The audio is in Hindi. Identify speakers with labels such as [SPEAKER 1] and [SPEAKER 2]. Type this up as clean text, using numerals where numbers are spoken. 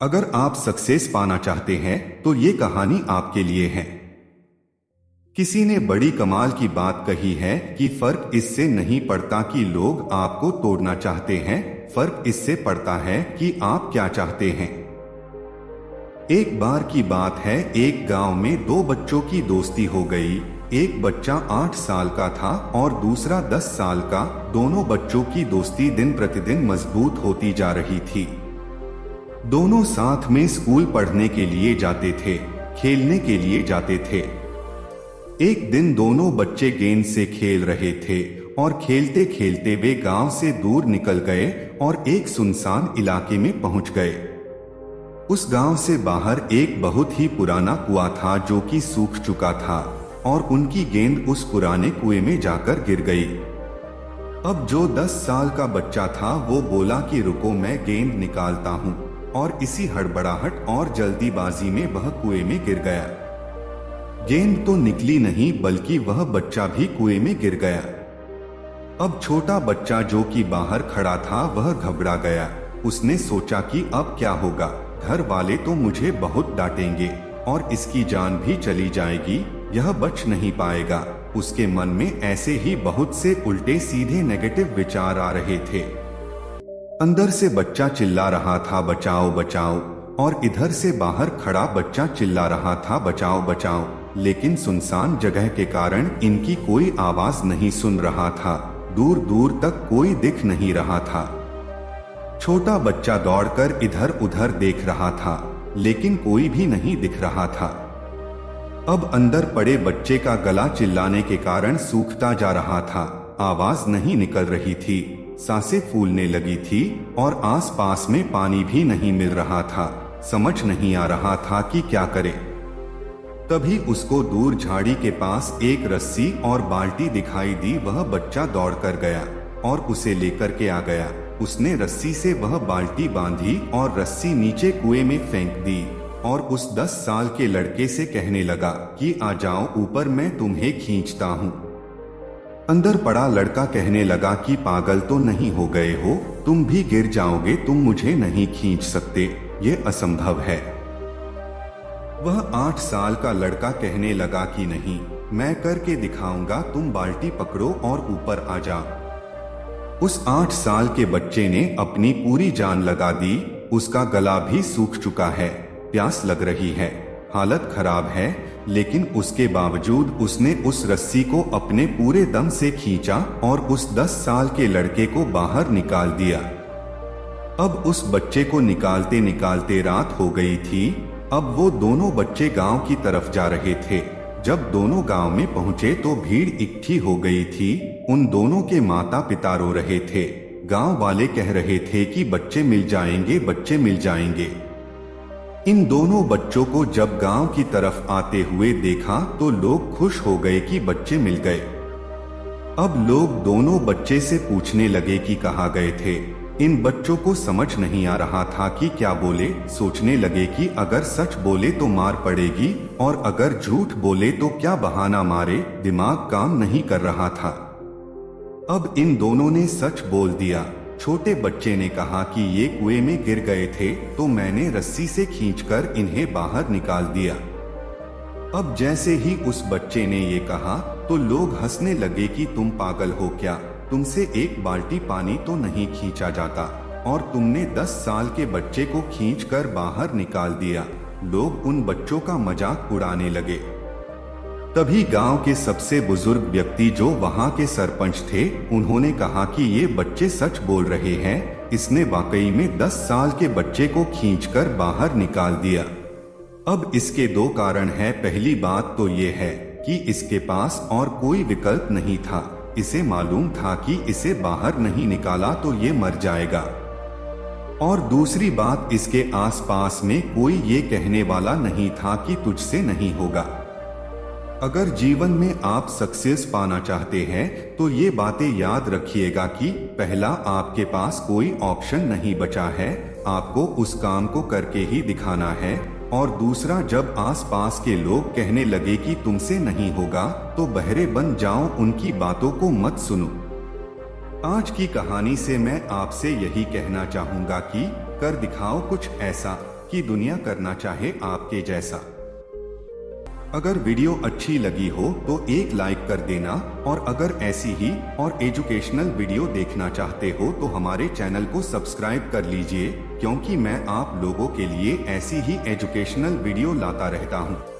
[SPEAKER 1] अगर आप सक्सेस पाना चाहते हैं तो ये कहानी आपके लिए है। किसी ने बड़ी कमाल की बात कही है कि फर्क इससे नहीं पड़ता कि लोग आपको तोड़ना चाहते हैं, फर्क इससे पड़ता है कि आप क्या चाहते हैं। एक बार की बात है, एक गांव में दो बच्चों की दोस्ती हो गई। एक बच्चा 8 साल का था और दूसरा 10 साल का। दोनों बच्चों की दोस्ती दिन प्रतिदिन मजबूत होती जा रही थी। दोनों साथ में स्कूल पढ़ने के लिए जाते थे, खेलने के लिए जाते थे। एक दिन दोनों बच्चे गेंद से खेल रहे थे और खेलते खेलते वे गांव से दूर निकल गए और एक सुनसान इलाके में पहुंच गए। उस गांव से बाहर एक बहुत ही पुराना कुआं था जो कि सूख चुका था और उनकी गेंद उस पुराने कुएं में जाकर गिर गई। अब जो 10 साल का बच्चा था वो बोला कि रुको, मैं गेंद निकालता हूँ, और इसी हड़बड़ाहट और जल्दीबाजी में वह कुएं में गिर गया। गेंद तो निकली नहीं बल्कि वह बच्चा भी कुएं में गिर गया। अब छोटा बच्चा जो कि बाहर खड़ा था वह घबरा गया। उसने सोचा कि अब क्या होगा, घर वाले तो मुझे बहुत डांटेंगे और इसकी जान भी चली जाएगी, यह बच नहीं पाएगा। उसके मन में ऐसे ही बहुत से उल्टे सीधे नेगेटिव विचार आ रहे थे। अंदर से बच्चा चिल्ला रहा था बचाओ बचाओ, और इधर से बाहर खड़ा बच्चा चिल्ला रहा था बचाओ बचाओ, लेकिन सुनसान जगह के कारण इनकी कोई आवाज नहीं सुन रहा था। दूर दूर तक कोई दिख नहीं रहा था। छोटा बच्चा दौड़कर इधर उधर देख रहा था लेकिन कोई भी नहीं दिख रहा था। अब अंदर पड़े बच्चे का गला चिल्लाने के कारण सूखता जा रहा था, आवाज नहीं निकल रही थी, सांसें फूलने लगी थी और आसपास में पानी भी नहीं मिल रहा था। समझ नहीं आ रहा था कि क्या करे। तभी उसको दूर झाड़ी के पास एक रस्सी और बाल्टी दिखाई दी। वह बच्चा दौड़कर गया और उसे लेकर के आ गया। उसने रस्सी से वह बाल्टी बांधी और रस्सी नीचे कुएं में फेंक दी और उस 10 साल के लड़के से कहने लगा कि आ जाओ ऊपर, मैं तुम्हें खींचता हूँ। अंदर पड़ा लड़का कहने लगा कि पागल तो नहीं हो गए हो, तुम भी गिर जाओगे, तुम मुझे नहीं खींच सकते, ये असंभव है। वह 8 साल का लड़का कहने लगा कि नहीं, मैं करके दिखाऊंगा, तुम बाल्टी पकड़ो और ऊपर आ जाओ। उस 8 साल के बच्चे ने अपनी पूरी जान लगा दी। उसका गला भी सूख चुका है, प्यास लग रही है, हालत खराब है, लेकिन उसके बावजूद उसने उस रस्सी को अपने पूरे दम से खींचा और उस 10 साल के लड़के को बाहर निकाल दिया। अब उस बच्चे को निकालते निकालते रात हो गई थी। अब वो दोनों बच्चे गांव की तरफ जा रहे थे। जब दोनों गांव में पहुंचे तो भीड़ इकट्ठी हो गई थी। उन दोनों के माता पिता रो रहे थे। गांव वाले कह रहे थे कि बच्चे मिल जाएंगे, बच्चे मिल जाएंगे। इन दोनों बच्चों को जब गांव की तरफ आते हुए देखा तो लोग खुश हो गए कि बच्चे मिल गए। अब लोग दोनों बच्चे से पूछने लगे कि कहाँ गए थे। इन बच्चों को समझ नहीं आ रहा था कि क्या बोले। सोचने लगे कि अगर सच बोले तो मार पड़ेगी और अगर झूठ बोले तो क्या बहाना मारे, दिमाग काम नहीं कर रहा था। अब इन दोनों ने सच बोल दिया। छोटे बच्चे ने कहा कि ये कुएं में गिर गए थे तो मैंने रस्सी से खींचकर इन्हें बाहर निकाल दिया। अब जैसे ही उस बच्चे ने ये कहा तो लोग हंसने लगे कि तुम पागल हो क्या, तुमसे एक बाल्टी पानी तो नहीं खींचा जाता और तुमने 10 साल के बच्चे को खींचकर बाहर निकाल दिया। लोग उन बच्चों का मजाक उड़ाने लगे। तभी गांव के सबसे बुजुर्ग व्यक्ति जो वहां के सरपंच थे, उन्होंने कहा कि ये बच्चे सच बोल रहे हैं, इसने वाकई में 10 साल के बच्चे को खींचकर बाहर निकाल दिया। अब इसके 2 कारण हैं। पहली बात तो ये है कि इसके पास और कोई विकल्प नहीं था। इसे मालूम था कि इसे बाहर नहीं निकाला तो ये मर जाएगा। और दूसरी बात, इसके आसपास में कोई ये कहने वाला नहीं था कि तुझसे नहीं होगा। अगर जीवन में आप सक्सेस पाना चाहते हैं तो ये बातें याद रखिएगा कि पहला, आपके पास कोई ऑप्शन नहीं बचा है, आपको उस काम को करके ही दिखाना है। और दूसरा, जब आसपास के लोग कहने लगे कि तुमसे नहीं होगा तो बहरे बन जाओ, उनकी बातों को मत सुनो। आज की कहानी से मैं आपसे यही कहना चाहूंगा कि कर दिखाओ कुछ ऐसा कि दुनिया करना चाहे आपके जैसा। अगर वीडियो अच्छी लगी हो तो एक लाइक कर देना, और अगर ऐसी ही और एजुकेशनल वीडियो देखना चाहते हो तो हमारे चैनल को सब्सक्राइब कर लीजिए, क्योंकि मैं आप लोगों के लिए ऐसी ही एजुकेशनल वीडियो लाता रहता हूँ।